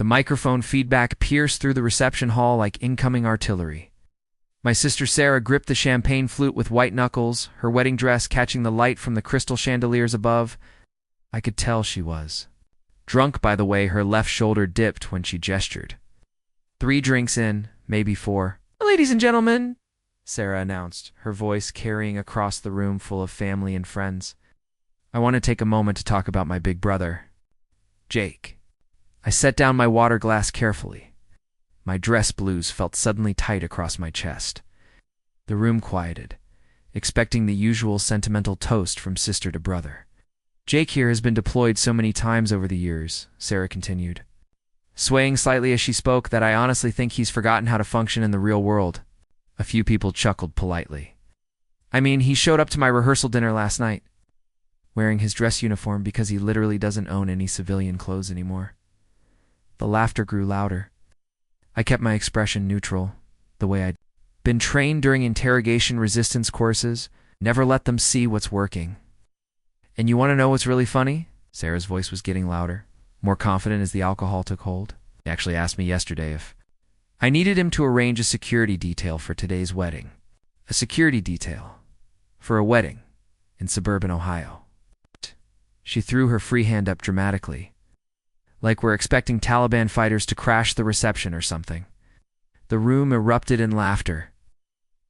The microphone feedback pierced through the reception hall like incoming artillery. My sister Sarah gripped the champagne flute with white knuckles, her wedding dress catching the light from the crystal chandeliers above. I could tell she was drunk by the way her left shoulder dipped when she gestured. 3 drinks in, maybe 4. "Ladies and gentlemen," Sarah announced, her voice carrying across the room full of family and friends. "I want to take a moment to talk about my big brother, Jake." I set down my water glass carefully. My dress blues felt suddenly tight across my chest. The room quieted, expecting the usual sentimental toast from sister to brother. "Jake here has been deployed so many times over the years," Sarah continued, swaying slightly as she spoke, "that I honestly think he's forgotten how to function in the real world." A few people chuckled politely. "I mean, he showed up to my rehearsal dinner last night, wearing his dress uniform because he literally doesn't own any civilian clothes anymore." The laughter grew louder. I kept my expression neutral, the way I'd been trained during interrogation resistance courses. Never let them see what's working. "And you want to know what's really funny?" Sarah's voice was getting louder, more confident as the alcohol took hold. He actually asked me yesterday if I needed him to arrange a security detail for today's wedding. A security detail for a wedding in suburban Ohio. She threw her free hand up dramatically, like we're expecting Taliban fighters to crash the reception or something. The room erupted in laughter.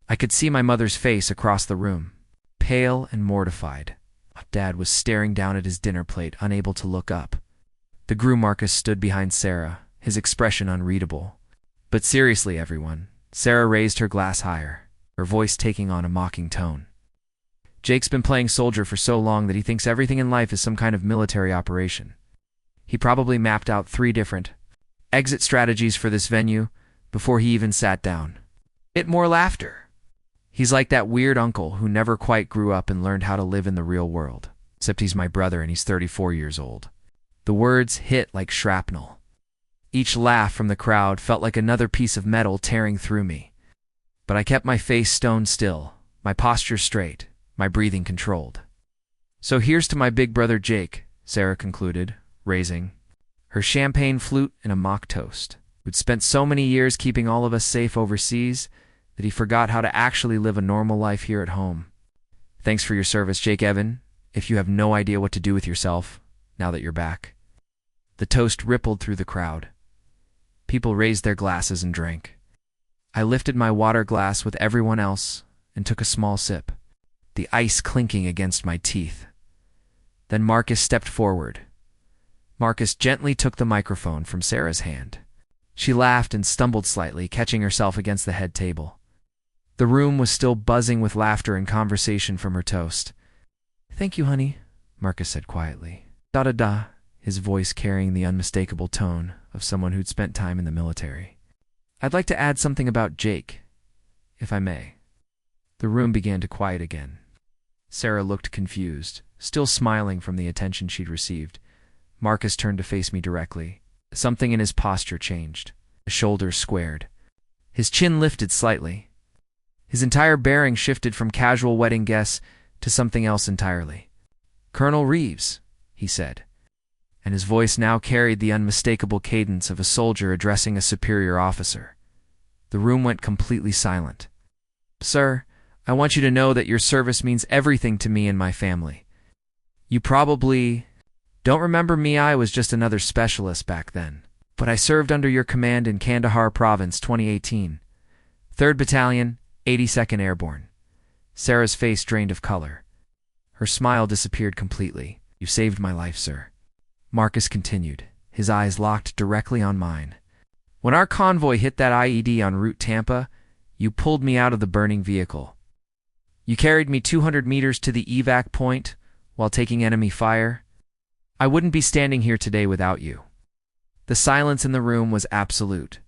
I could see my mother's face across the room, pale and mortified. Dad was staring down at his dinner plate, unable to look up. The groom Marcus stood behind Sarah, his expression unreadable. "But seriously, everyone," Sarah raised her glass higher, her voice taking on a mocking tone. "Jake's been playing soldier for so long that he thinks everything in life is some kind of military operation. He probably mapped out 3 different exit strategies for this venue before he even sat down." It more laughter. "He's like that weird uncle who never quite grew up and learned how to live in the real world. Except he's my brother and he's 34 years old." The words hit like shrapnel. Each laugh from the crowd felt like another piece of metal tearing through me. But I kept my face stone still, my posture straight, my breathing controlled. "So here's to my big brother Jake," Sarah concluded, raising her champagne flute in a mock toast, who'd spent so many years keeping all of us safe overseas that he forgot how to actually live a normal life here at home. "Thanks for your service, Jake Evan, if you have no idea what to do with yourself now that you're back." The toast rippled through the crowd. People raised their glasses and drank. I lifted my water glass with everyone else and took a small sip, the ice clinking against my teeth. Then Marcus stepped forward. Marcus gently took the microphone from Sarah's hand. She laughed and stumbled slightly, catching herself against the head table. The room was still buzzing with laughter and conversation from her toast. "Thank you, honey," Marcus said quietly. Da-da-da, his voice carrying the unmistakable tone of someone who'd spent time in the military. "I'd like to add something about Jake, if I may." The room began to quiet again. Sarah looked confused, still smiling from the attention she'd received. Marcus turned to face me directly. Something in his posture changed. His shoulders squared. His chin lifted slightly. His entire bearing shifted from casual wedding guest to something else entirely. "Colonel Reeves," he said, and his voice now carried the unmistakable cadence of a soldier addressing a superior officer. The room went completely silent. "Sir, I want you to know that your service means everything to me and my family. You probably don't remember me. I was just another specialist back then. But I served under your command in Kandahar Province, 2018. 3rd Battalion, 82nd Airborne." Sarah's face drained of color. Her smile disappeared completely. "You saved my life, sir." Marcus continued, his eyes locked directly on mine. "When our convoy hit that IED en route Tampa, you pulled me out of the burning vehicle. You carried me 200 meters to the evac point while taking enemy fire. I wouldn't be standing here today without you." The silence in the room was absolute.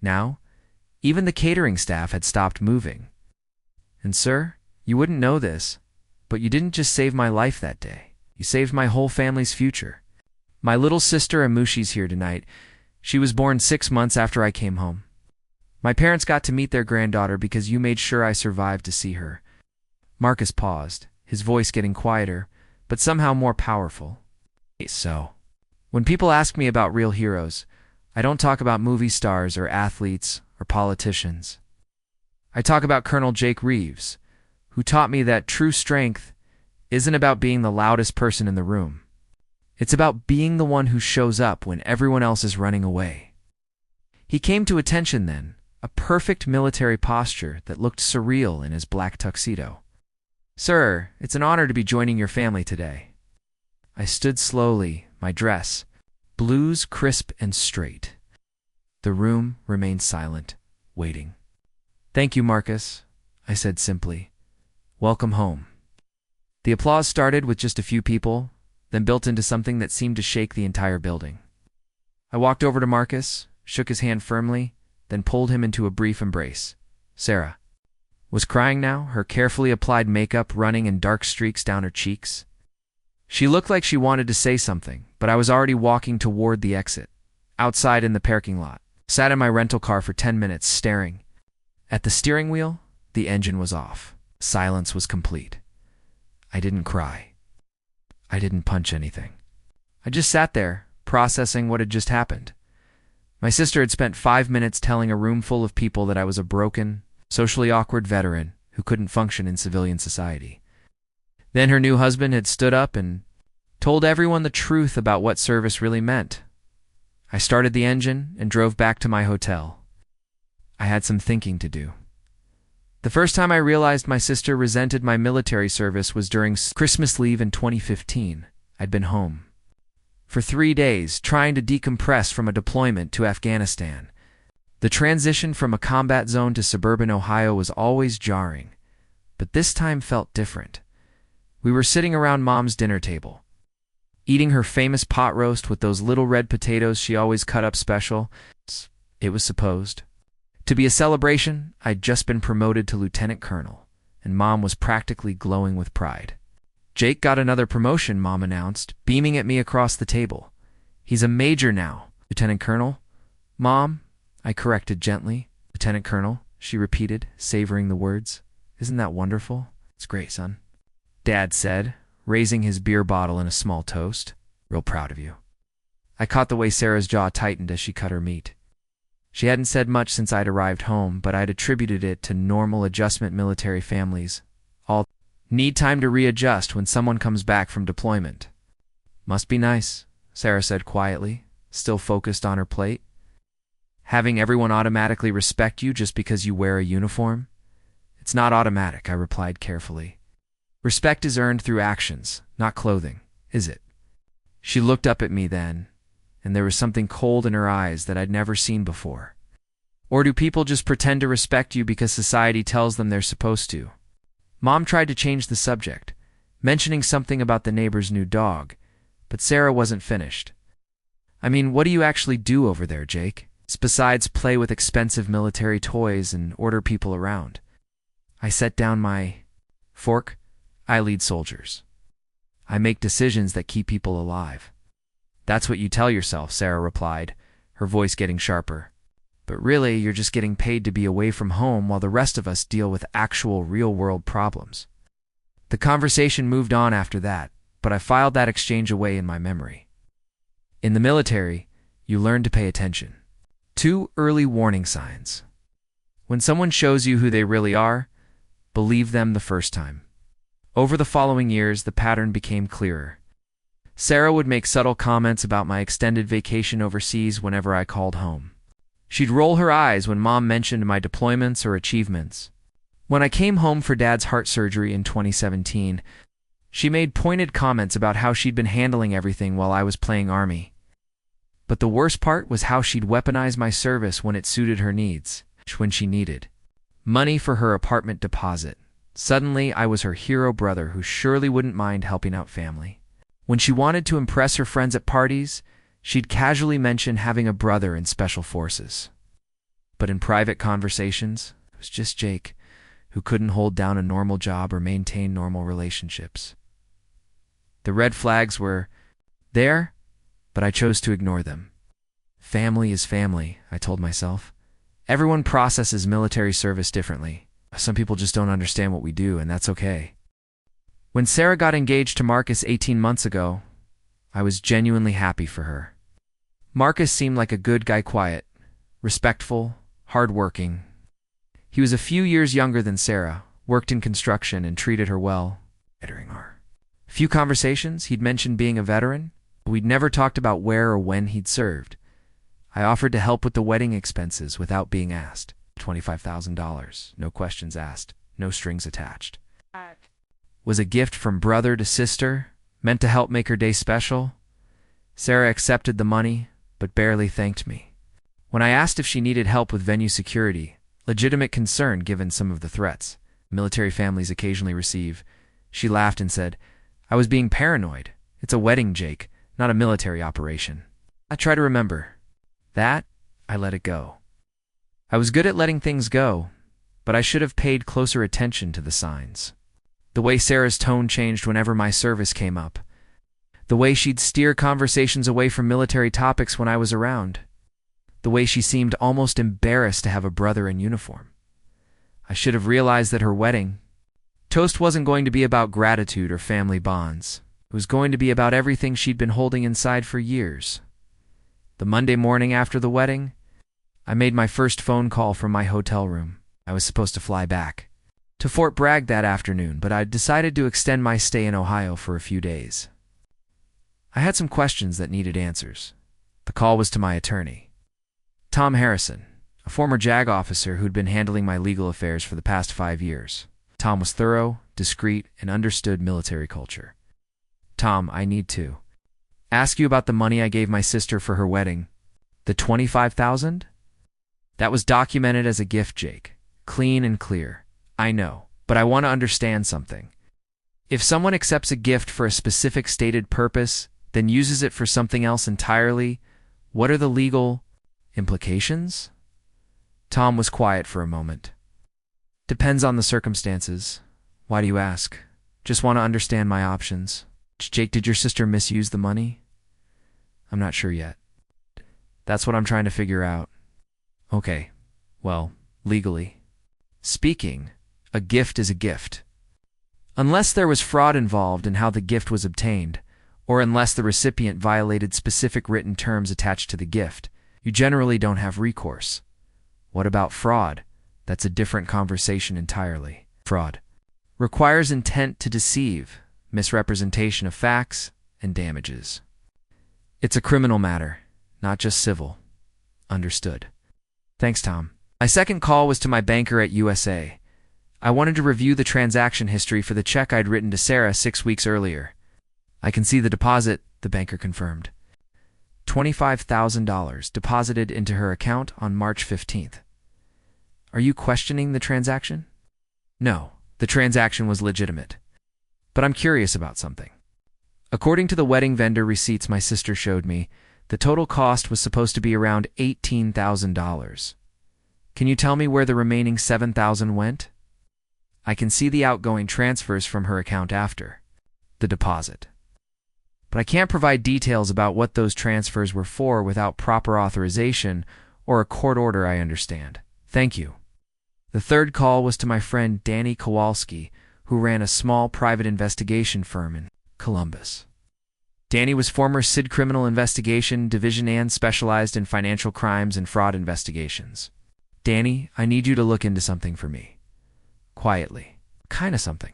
Now, even the catering staff had stopped moving. "And sir, you wouldn't know this, but you didn't just save my life that day. You saved my whole family's future. My little sister Amushi's here tonight. She was born 6 months after I came home. My parents got to meet their granddaughter because you made sure I survived to see her." Marcus paused, his voice getting quieter, but somehow more powerful. "So, when people ask me about real heroes, I don't talk about movie stars or athletes or politicians. I talk about Colonel Jake Reeves, who taught me that true strength isn't about being the loudest person in the room. It's about being the one who shows up when everyone else is running away. He came to attention then, a perfect military posture that looked surreal in his black tuxedo. "Sir, it's an honor to be joining your family today." I stood slowly, my dress, blues crisp and straight. The room remained silent, waiting. "Thank you, Marcus," I said simply. "Welcome home." The applause started with just a few people, then built into something that seemed to shake the entire building. I walked over to Marcus, shook his hand firmly, then pulled him into a brief embrace. Sarah was crying now, her carefully applied makeup running in dark streaks down her cheeks. She looked like she wanted to say something, but I was already walking toward the exit. Outside in the parking lot, sat in my rental car for 10 minutes staring. At the steering wheel, the engine was off. Silence was complete. I didn't cry. I didn't punch anything. I just sat there, processing what had just happened. My sister had spent 5 minutes telling a room full of people that I was a broken, socially awkward veteran who couldn't function in civilian society. Then her new husband had stood up and told everyone the truth about what service really meant. I started the engine and drove back to my hotel. I had some thinking to do. The first time I realized my sister resented my military service was during Christmas leave in 2015. I'd been home for 3 days, trying to decompress from a deployment to Afghanistan. The transition from a combat zone to suburban Ohio was always jarring, but this time felt different. We were sitting around Mom's dinner table, eating her famous pot roast with those little red potatoes she always cut up special. It was supposed to be a celebration. I'd just been promoted to lieutenant colonel, and Mom was practically glowing with pride. "Jake got another promotion," Mom announced, beaming at me across the table. "He's a major now." "Lieutenant colonel?" "Mom," I corrected gently. "Lieutenant colonel," she repeated, savoring the words. "Isn't that wonderful?" "It's great, son," Dad said, raising his beer bottle in a small toast. "Real proud of you." I caught the way Sarah's jaw tightened as she cut her meat. She hadn't said much since I'd arrived home, but I'd attributed it to normal adjustment. Military families all need time to readjust when someone comes back from deployment. "Must be nice," Sarah said quietly, still focused on her plate. "Having everyone automatically respect you just because you wear a uniform?" "It's not automatic," I replied carefully. "Respect is earned through actions, not clothing, is it?" She looked up at me then, and there was something cold in her eyes that I'd never seen before. "Or do people just pretend to respect you because society tells them they're supposed to?" Mom tried to change the subject, mentioning something about the neighbor's new dog, but Sarah wasn't finished. "I mean, what do you actually do over there, Jake? Besides play with expensive military toys and order people around?" I set down my fork. "I lead soldiers. I make decisions that keep people alive." "That's what you tell yourself," Sarah replied, her voice getting sharper. "But really, you're just getting paid to be away from home while the rest of us deal with actual real-world problems." The conversation moved on after that, but I filed that exchange away in my memory. In the military, you learn to pay attention. 2 early warning signs. When someone shows you who they really are, believe them the first time. Over the following years, the pattern became clearer. Sarah would make subtle comments about my extended vacation overseas whenever I called home. She'd roll her eyes when Mom mentioned my deployments or achievements. When I came home for Dad's heart surgery in 2017, she made pointed comments about how she'd been handling everything while I was playing Army. But the worst part was how she'd weaponize my service when it suited her needs, when she needed money for her apartment deposit. Suddenly, I was her hero brother who surely wouldn't mind helping out family. When she wanted to impress her friends at parties, she'd casually mention having a brother in special forces. But in private conversations, it was just Jake, who couldn't hold down a normal job or maintain normal relationships. The red flags were there, but I chose to ignore them. Family is family, I told myself. Everyone processes military service differently. Some people just don't understand what we do, and that's okay. When Sarah got engaged to Marcus 18 months ago, I was genuinely happy for her. Marcus seemed like a good guy, quiet, respectful, hard-working. He was a few years younger than Sarah, worked in construction, and treated her well. Few conversations, he'd mentioned being a veteran, but we'd never talked about where or when he'd served. I offered to help with the wedding expenses without being asked. $25,000, no questions asked, no strings attached. Was a gift from brother to sister, meant to help make her day special. Sarah accepted the money, but barely thanked me. When I asked if she needed help with venue security, legitimate concern given some of the threats military families occasionally receive, she laughed and said, "I was being paranoid. It's a wedding, Jake, not a military operation." I try to remember. That, I let it go. I was good at letting things go, but I should have paid closer attention to the signs. The way Sarah's tone changed whenever my service came up. The way she'd steer conversations away from military topics when I was around. The way she seemed almost embarrassed to have a brother in uniform. I should have realized that her wedding toast wasn't going to be about gratitude or family bonds. It was going to be about everything she'd been holding inside for years. The Monday morning after the wedding, I made my first phone call from my hotel room. I was supposed to fly back to Fort Bragg that afternoon, but I'd decided to extend my stay in Ohio for a few days. I had some questions that needed answers. The call was to my attorney, Tom Harrison, a former JAG officer who'd been handling my legal affairs for the past 5 years. Tom was thorough, discreet, and understood military culture. "Tom, I need to ask you about the money I gave my sister for her wedding. The $25,000? That was documented as a gift, Jake. Clean and clear. I know, but I want to understand something. If someone accepts a gift for a specific stated purpose, then uses it for something else entirely, what are the legal implications?" Tom was quiet for a moment. "Depends on the circumstances. Why do you ask?" "Just want to understand my options." "Jake, did your sister misuse the money?" "I'm not sure yet." "That's what I'm trying to figure out." "Okay, well, legally speaking, a gift is a gift. Unless there was fraud involved in how the gift was obtained, or unless the recipient violated specific written terms attached to the gift, you generally don't have recourse. What about fraud? That's a different conversation entirely. Fraud requires intent to deceive, misrepresentation of facts, and damages. It's a criminal matter, not just civil. Understood. Thanks, Tom. My second call was to my banker at USA. I wanted to review the transaction history for the check I'd written to Sarah 6 weeks earlier. "I can see the deposit," the banker confirmed. $25,000 deposited into her account on March 15th. "Are you questioning the transaction?" "No, the transaction was legitimate. But I'm curious about something. According to the wedding vendor receipts my sister showed me, the total cost was supposed to be around $18,000. Can you tell me where the remaining $7,000 went? I can see the outgoing transfers from her account after the deposit. But I can't provide details about what those transfers were for without proper authorization or a court order, I understand. Thank you." The third call was to my friend Danny Kowalski, who ran a small private investigation firm in Columbus. Danny was former SID Criminal Investigation Division and specialized in financial crimes and fraud investigations. "Danny, I need you to look into something for me." Quietly. "Kinda something."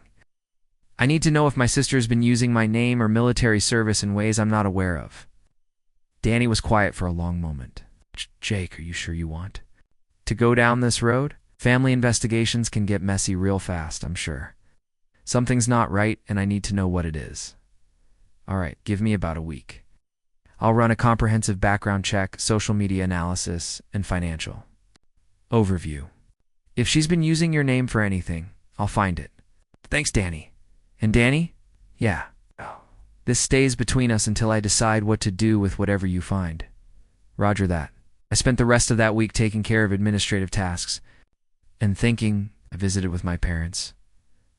"I need to know if my sister's been using my name or military service in ways I'm not aware of." Danny was quiet for a long moment. "Jake, are you sure you want to go down this road? Family investigations can get messy real fast, I'm sure. Something's not right, and I need to know what it is." "All right, give me about a week. I'll run a comprehensive background check, social media analysis, and financial overview. If she's been using your name for anything, I'll find it." "Thanks, Danny." "And Danny?" "Yeah. This stays between us until I decide what to do with whatever you find." "Roger that." I spent the rest of that week taking care of administrative tasks and thinking. I visited with my parents,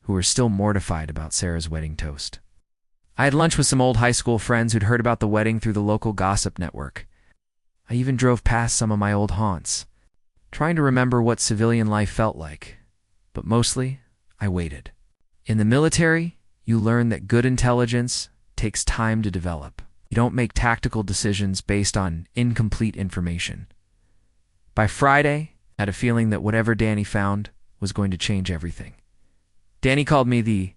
who were still mortified about Sarah's wedding toast. I had lunch with some old high school friends who'd heard about the wedding through the local gossip network. I even drove past some of my old haunts, trying to remember what civilian life felt like. But mostly, I waited. In the military, you learn that good intelligence takes time to develop. You don't make tactical decisions based on incomplete information. By Friday, I had a feeling that whatever Danny found was going to change everything. Danny called me the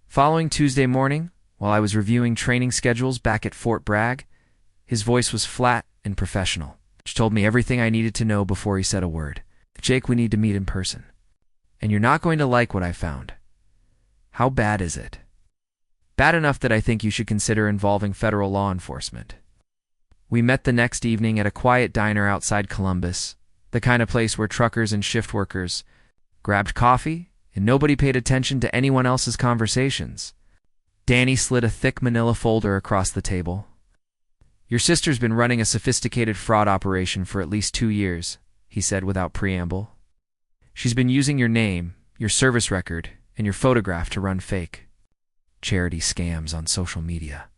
following Tuesday morning while I was reviewing training schedules back at Fort Bragg. His voice was flat and professional, which told me everything I needed to know before he said a word. Jake, we need to meet in person. And you're not going to like what I found. How bad is it? Bad enough that I think you should consider involving federal law enforcement. We met the next evening at a quiet diner outside Columbus, the kind of place where truckers and shift workers grabbed coffee and nobody paid attention to anyone else's conversations. Danny slid a thick manila folder across the table. Your sister's been running a sophisticated fraud operation for at least 2 years, he said without preamble. She's been using your name, your service record, and your photograph to run fake charity scams on social media.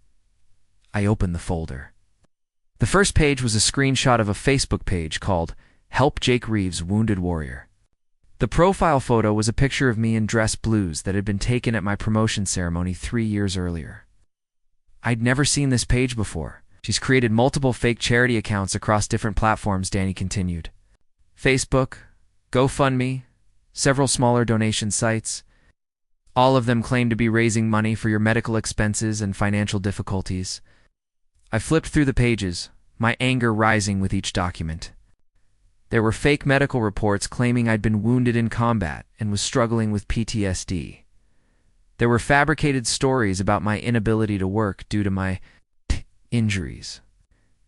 I opened the folder. The first page was a screenshot of a Facebook page called Help Jake Reeves Wounded Warrior. The profile photo was a picture of me in dress blues that had been taken at my promotion ceremony 3 years earlier. I'd never seen this page before. She's created multiple fake charity accounts across different platforms, Danny continued. Facebook, GoFundMe, several smaller donation sites. All of them claim to be raising money for your medical expenses and financial difficulties. I flipped through the pages, my anger rising with each document. There were fake medical reports claiming I'd been wounded in combat and was struggling with PTSD. There were fabricated stories about my inability to work due to my injuries.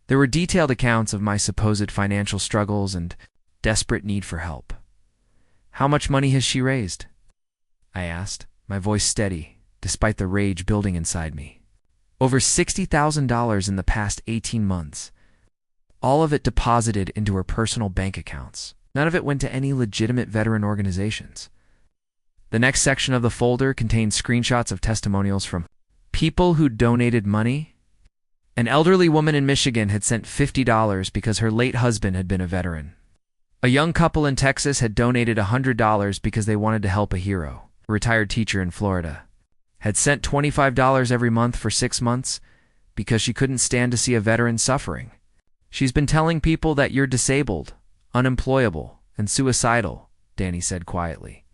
There were detailed accounts of my supposed financial struggles and desperate need for help. How much money has she raised? I asked, my voice steady, despite the rage building inside me. Over $60,000 in the past 18 months. All of it deposited into her personal bank accounts. None of it went to any legitimate veteran organizations. The next section of the folder contained screenshots of testimonials from people who donated money. An elderly woman in Michigan had sent $50 because her late husband had been a veteran. A young couple in Texas had donated $100 because they wanted to help a hero. A retired teacher in Florida had sent $25 every month for 6 months because she couldn't stand to see a veteran suffering. She's been telling people that you're disabled, unemployable, and suicidal, Danny said quietly.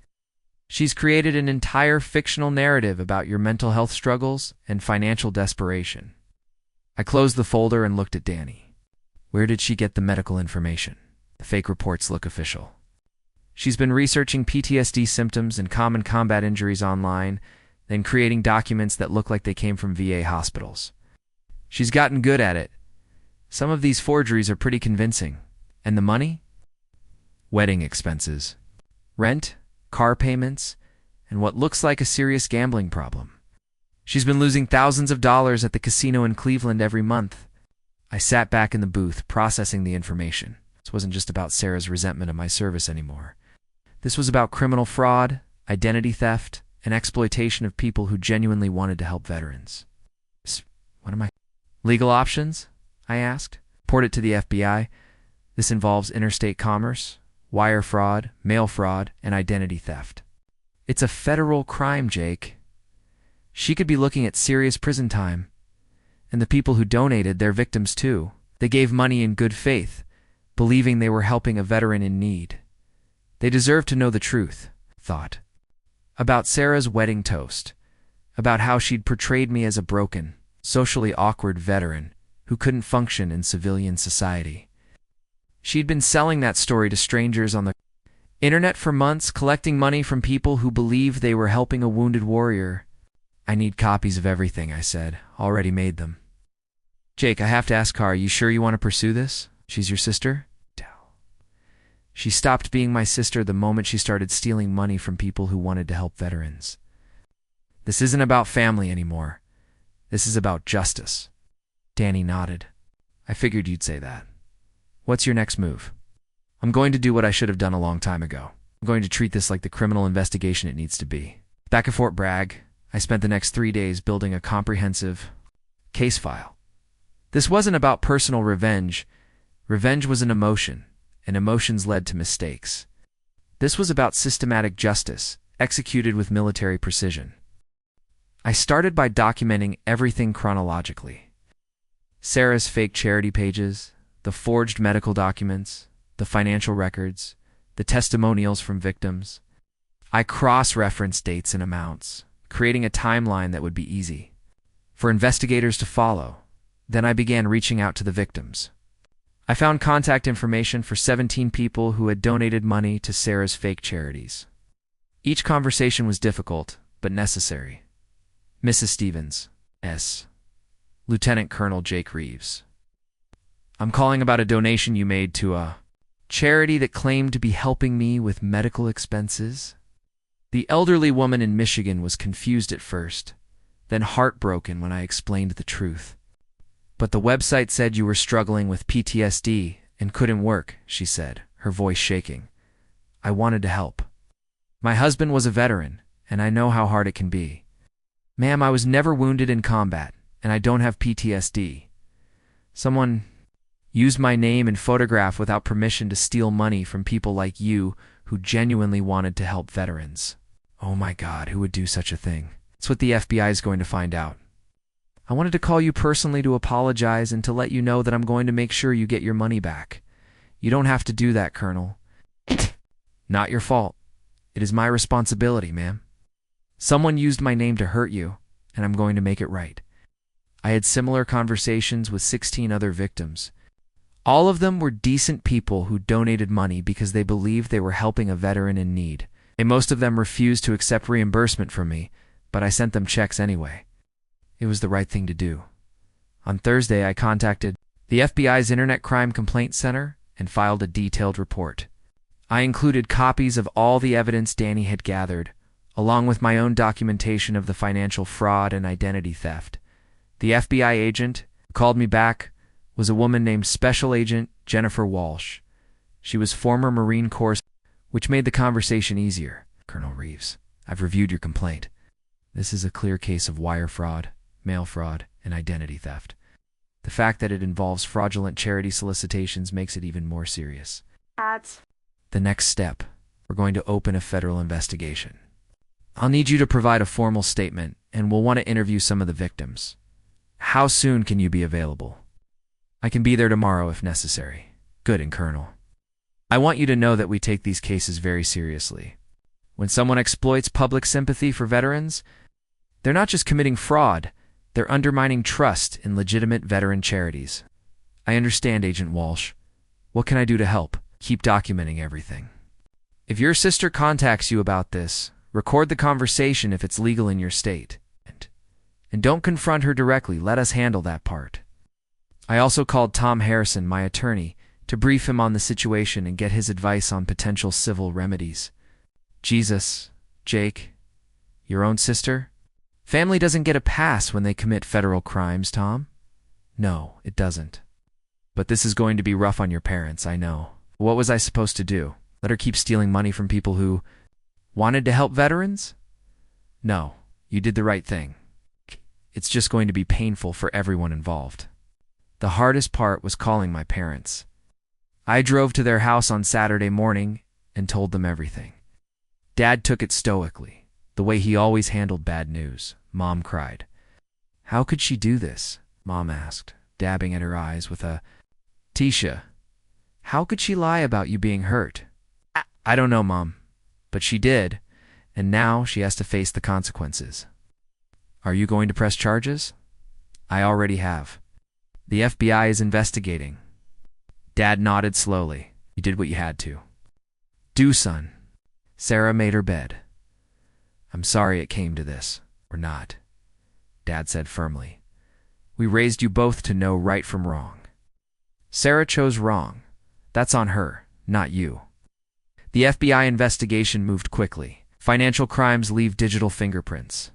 She's created an entire fictional narrative about your mental health struggles and financial desperation. I closed the folder and looked at Danny. Where did she get the medical information? The fake reports look official. She's been researching PTSD symptoms and common combat injuries online, then creating documents that look like they came from VA hospitals. She's gotten good at it. Some of these forgeries are pretty convincing. And the money? Wedding expenses, rent, car payments, and what looks like a serious gambling problem. She's been losing thousands of dollars at the casino in Cleveland every month. I sat back in the booth, processing the information. This wasn't just about Sarah's resentment of my service anymore. This was about criminal fraud, identity theft, and exploitation of people who genuinely wanted to help veterans. What am I? Legal options? I asked. Report it to the FBI. This involves interstate commerce, wire fraud, mail fraud, and identity theft. It's a federal crime, Jake. She could be looking at serious prison time. And the people who donated, they're victims too. They gave money in good faith, believing they were helping a veteran in need. They deserve to know the truth, thought. About Sarah's wedding toast. About how she'd portrayed me as a broken, socially awkward veteran who couldn't function in civilian society. She'd been selling that story to strangers on the internet for months, collecting money from people who believed they were helping a wounded warrior. I need copies of everything, I said. Already made them. Jake, I have to ask her, are you sure you want to pursue this? She's your sister? She stopped being my sister the moment she started stealing money from people who wanted to help veterans. This isn't about family anymore. This is about justice. Danny nodded. I figured you'd say that. What's your next move? I'm going to do what I should have done a long time ago. I'm going to treat this like the criminal investigation it needs to be. Back at Fort Bragg, I spent the next 3 days building a comprehensive case file. This wasn't about personal revenge. Revenge was an emotion, and emotions led to mistakes. This was about systematic justice, executed with military precision. I started by documenting everything chronologically. Sarah's fake charity pages, the forged medical documents, the financial records, the testimonials from victims. I cross-referenced dates and amounts, creating a timeline that would be easy for investigators to follow. Then I began reaching out to the victims. I found contact information for 17 people who had donated money to Sarah's fake charities. Each conversation was difficult, but necessary. Mrs. Stevens, S. Lieutenant Colonel Jake Reeves. I'm calling about a donation you made to a charity that claimed to be helping me with medical expenses. The elderly woman in Michigan was confused at first, then heartbroken when I explained the truth. But the website said you were struggling with PTSD and couldn't work, she said, her voice shaking. I wanted to help. My husband was a veteran, and I know how hard it can be. Ma'am, I was never wounded in combat, and I don't have PTSD. Someone used my name and photograph without permission to steal money from people like you who genuinely wanted to help veterans. Oh my God, who would do such a thing? It's what the FBI is going to find out. I wanted to call you personally to apologize and to let you know that I'm going to make sure you get your money back. You don't have to do that, Colonel. Not your fault. It is my responsibility, ma'am. Someone used my name to hurt you, and I'm going to make it right. I had similar conversations with 16 other victims. All of them were decent people who donated money because they believed they were helping a veteran in need. And most of them refused to accept reimbursement from me, but I sent them checks anyway. It was the right thing to do. On Thursday, I contacted the FBI's Internet Crime Complaint Center and filed a detailed report. I included copies of all the evidence Danny had gathered, along with my own documentation of the financial fraud and identity theft. The FBI agent who called me back was a woman named Special Agent Jennifer Walsh. She was former Marine Corps, which made the conversation easier. Colonel Reeves, I've reviewed your complaint. This is a clear case of wire fraud, mail fraud, and identity theft. The fact that it involves fraudulent charity solicitations makes it even more serious. The next step, we're going to open a federal investigation. I'll need you to provide a formal statement, and we'll want to interview some of the victims. How soon can you be available? I can be there tomorrow if necessary. Good, and Colonel. I want you to know that we take these cases very seriously. When someone exploits public sympathy for veterans, they're not just committing fraud, they're undermining trust in legitimate veteran charities. I understand, Agent Walsh. What can I do to help? Keep documenting everything. If your sister contacts you about this, record the conversation if it's legal in your state. And don't confront her directly, let us handle that part. I also called Tom Harrison, my attorney, to brief him on the situation and get his advice on potential civil remedies. Jesus, Jake, your own sister? Family doesn't get a pass when they commit federal crimes, Tom. No, it doesn't. But this is going to be rough on your parents, I know. What was I supposed to do? Let her keep stealing money from people who wanted to help veterans? No, you did the right thing. It's just going to be painful for everyone involved. The hardest part was calling my parents. I drove to their house on Saturday morning and told them everything. Dad took it stoically, the way he always handled bad news. Mom cried. How could she do this? Mom asked, dabbing at her eyes with a Tisha. How could she lie about you being hurt? I don't know, Mom, but she did, and now she has to face the consequences. Are you going to press charges? I already have. The FBI is investigating. Dad nodded slowly. You did what you had to. Do, son. Sarah made her bed. I'm sorry it came to this. Or not, Dad said firmly. We raised you both to know right from wrong. Sarah chose wrong. That's on her, not you. The FBI investigation moved quickly. Financial crimes leave digital fingerprints.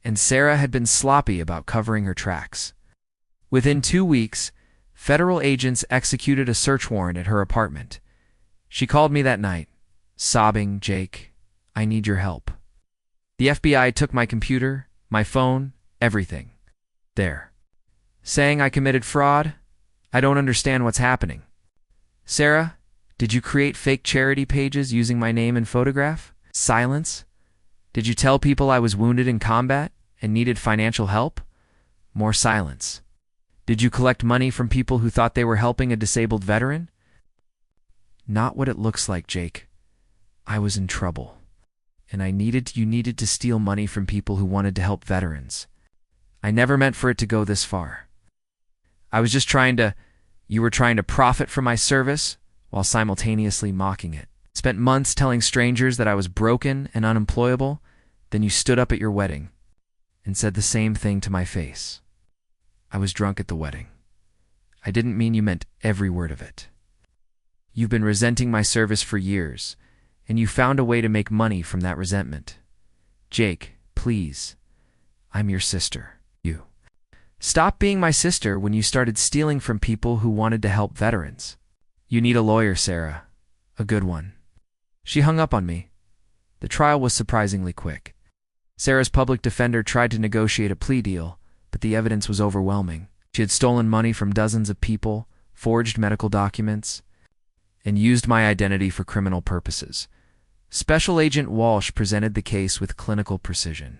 And Sarah had been sloppy about covering her tracks. Within 2 weeks, federal agents executed a search warrant at her apartment. She called me that night, sobbing, Jake, I need your help. The FBI took my computer, my phone, everything. There. Saying I committed fraud? I don't understand what's happening. Sarah, did you create fake charity pages using my name and photograph? Silence. Did you tell people I was wounded in combat and needed financial help? More silence. Did you collect money from people who thought they were helping a disabled veteran? Not what it looks like, Jake. I was in trouble. And you needed to steal money from people who wanted to help veterans. I never meant for it to go this far. You were trying to profit from my service while simultaneously mocking it. Spent months telling strangers that I was broken and unemployable, then you stood up at your wedding and said the same thing to my face. I was drunk at the wedding. I didn't mean you meant every word of it. You've been resenting my service for years, and you found a way to make money from that resentment. Jake, please. I'm your sister. You. Stop being my sister when you started stealing from people who wanted to help veterans. You need a lawyer, Sarah. A good one. She hung up on me. The trial was surprisingly quick. Sarah's public defender tried to negotiate a plea deal, but the evidence was overwhelming. She had stolen money from dozens of people, forged medical documents, and used my identity for criminal purposes. Special Agent Walsh presented the case with clinical precision.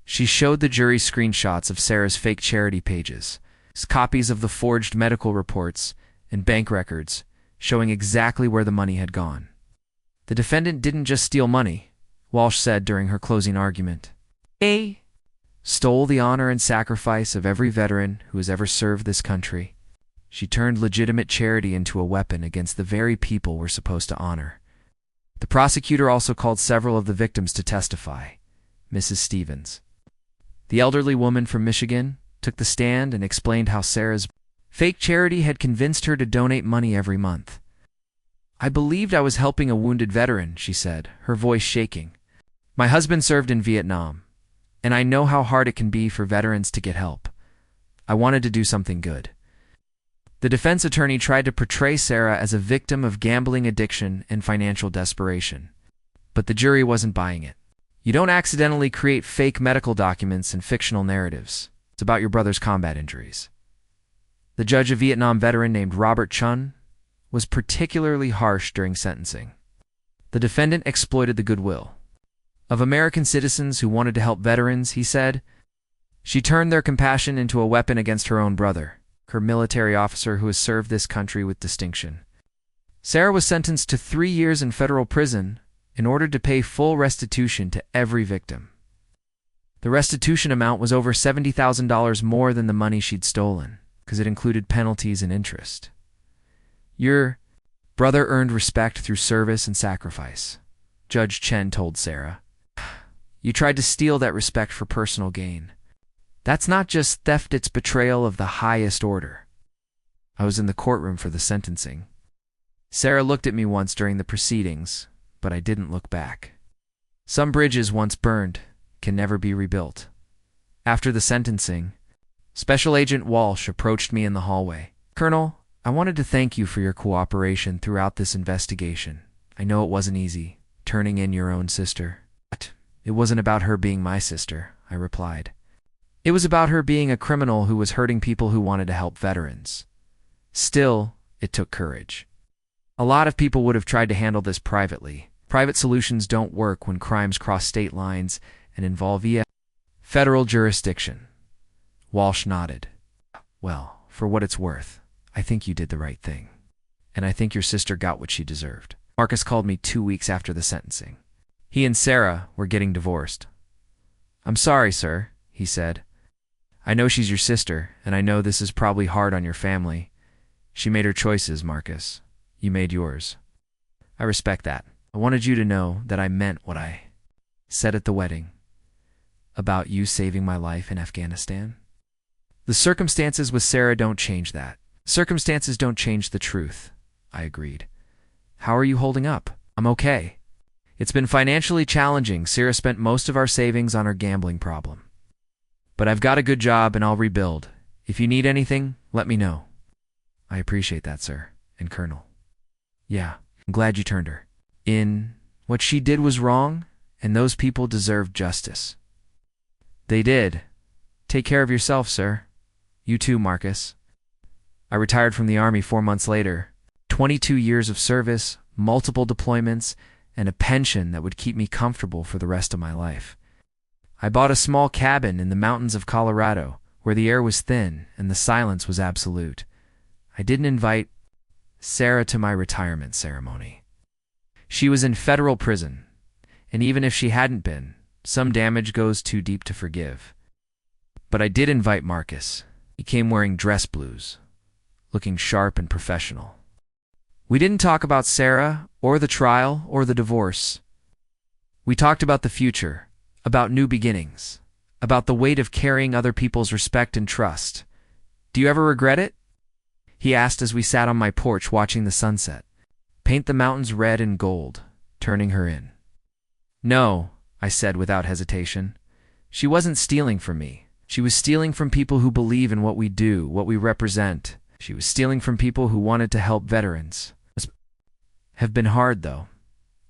She showed the jury screenshots of Sarah's fake charity pages, copies of the forged medical reports, and bank records, showing exactly where the money had gone. The defendant didn't just steal money, Walsh said during her closing argument. He stole the honor and sacrifice of every veteran who has ever served this country. She turned legitimate charity into a weapon against the very people we're supposed to honor. The prosecutor also called several of the victims to testify. Mrs. Stevens, the elderly woman from Michigan, took the stand and explained how Sarah's fake charity had convinced her to donate money every month. I believed I was helping a wounded veteran, she said, her voice shaking. My husband served in Vietnam, and I know how hard it can be for veterans to get help. I wanted to do something good. The defense attorney tried to portray Sarah as a victim of gambling addiction and financial desperation, but the jury wasn't buying it. You don't accidentally create fake medical documents and fictional narratives. It's about your brother's combat injuries. The judge, a Vietnam veteran named Robert Chun, was particularly harsh during sentencing. The defendant exploited the goodwill of American citizens who wanted to help veterans, he said. She turned their compassion into a weapon against her own brother, her military officer who has served this country with distinction. Sarah was sentenced to 3 years in federal prison in order to pay full restitution to every victim. The restitution amount was over $70,000 more than the money she'd stolen, because it included penalties and interest. Your brother earned respect through service and sacrifice, Judge Chen told Sarah. You tried to steal that respect for personal gain. That's not just theft, it's betrayal of the highest order. I was in the courtroom for the sentencing. Sarah looked at me once during the proceedings, but I didn't look back. Some bridges once burned can never be rebuilt. After the sentencing, Special Agent Walsh approached me in the hallway. Colonel, I wanted to thank you for your cooperation throughout this investigation. I know it wasn't easy, turning in your own sister. But it wasn't about her being my sister, I replied. It was about her being a criminal who was hurting people who wanted to help veterans. Still, it took courage. A lot of people would have tried to handle this privately. Private solutions don't work when crimes cross state lines and involve federal jurisdiction. Walsh nodded. Well, for what it's worth, I think you did the right thing. And I think your sister got what she deserved. Marcus called me 2 weeks after the sentencing. He and Sarah were getting divorced. I'm sorry, sir, he said. I know she's your sister, and I know this is probably hard on your family. She made her choices, Marcus. You made yours. I respect that. I wanted you to know that I meant what I said at the wedding about you saving my life in Afghanistan. The circumstances with Sarah don't change that. Circumstances don't change the truth, I agreed. How are you holding up? I'm okay. It's been financially challenging. Sarah spent most of our savings on her gambling problem. But I've got a good job and I'll rebuild. If you need anything, let me know. I appreciate that, sir. And Colonel. Yeah, I'm glad you turned her in. What she did was wrong, and those people deserved justice. They did. Take care of yourself, sir. You too, Marcus. I retired from the Army 4 months later. 22 years of service, multiple deployments, and a pension that would keep me comfortable for the rest of my life. I bought a small cabin in the mountains of Colorado where the air was thin and the silence was absolute. I didn't invite Sarah to my retirement ceremony. She was in federal prison, and even if she hadn't been, some damage goes too deep to forgive. But I did invite Marcus. He came wearing dress blues, looking sharp and professional. We didn't talk about Sarah, or the trial, or the divorce. We talked about the future, about new beginnings, about the weight of carrying other people's respect and trust. Do you ever regret it? He asked as we sat on my porch watching the sunset. Paint the mountains red and gold, turning her in. No, I said without hesitation. She wasn't stealing from me. She was stealing from people who believe in what we do, what we represent. She was stealing from people who wanted to help veterans. Have been hard, though.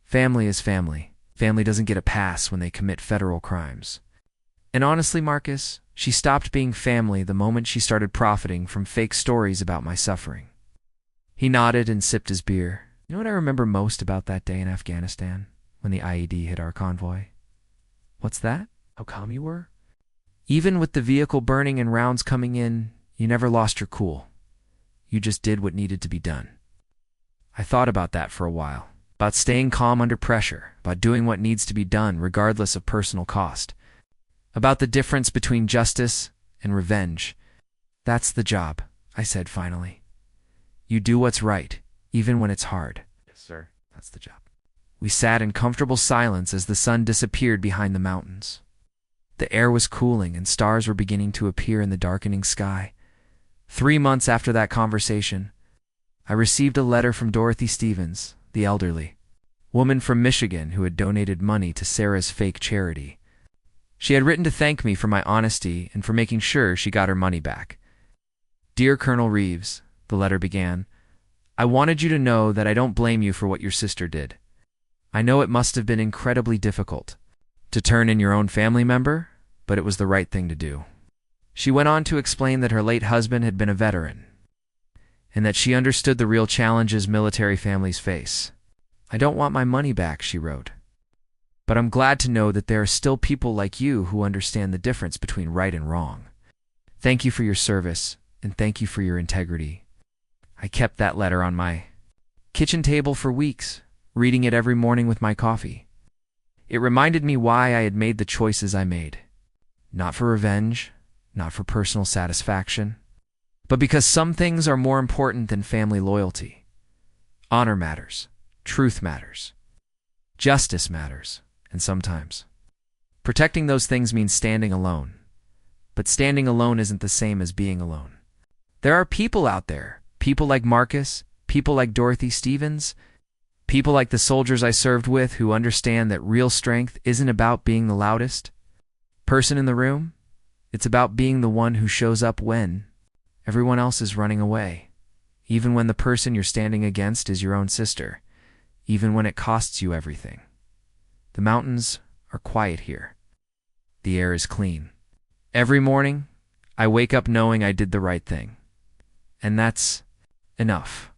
Family is family. Family doesn't get a pass when they commit federal crimes. And honestly, Marcus, she stopped being family the moment she started profiting from fake stories about my suffering. He nodded and sipped his beer. You know what I remember most about that day in Afghanistan, when the IED hit our convoy? What's that? How calm you were? Even with the vehicle burning and rounds coming in, you never lost your cool. You just did what needed to be done. I thought about that for a while, about staying calm under pressure, about doing what needs to be done regardless of personal cost, about the difference between justice and revenge. That's the job, I said finally. You do what's right, even when it's hard. Yes, sir. That's the job. We sat in comfortable silence as the sun disappeared behind the mountains. The air was cooling and stars were beginning to appear in the darkening sky. 3 months after that conversation, I received a letter from Dorothy Stevens, the elderly woman from Michigan who had donated money to Sarah's fake charity. She had written to thank me for my honesty and for making sure she got her money back. Dear Colonel Reeves, the letter began, I wanted you to know that I don't blame you for what your sister did. I know it must have been incredibly difficult to turn in your own family member, but it was the right thing to do. She went on to explain that her late husband had been a veteran, and that she understood the real challenges military families face. I don't want my money back, she wrote, but I'm glad to know that there are still people like you who understand the difference between right and wrong. Thank you for your service, and thank you for your integrity. I kept that letter on my kitchen table for weeks, reading it every morning with my coffee. It reminded me why I had made the choices I made. Not for revenge, not for personal satisfaction, but because some things are more important than family loyalty. Honor matters, truth matters, justice matters, and sometimes protecting those things means standing alone. But standing alone isn't the same as being alone. There are people out there, people like Marcus, people like Dorothy Stevens, people like the soldiers I served with who understand that real strength isn't about being the loudest person in the room. It's about being the one who shows up when everyone else is running away, even when the person you're standing against is your own sister, even when it costs you everything. The mountains are quiet here. The air is clean. Every morning, I wake up knowing I did the right thing. And that's enough.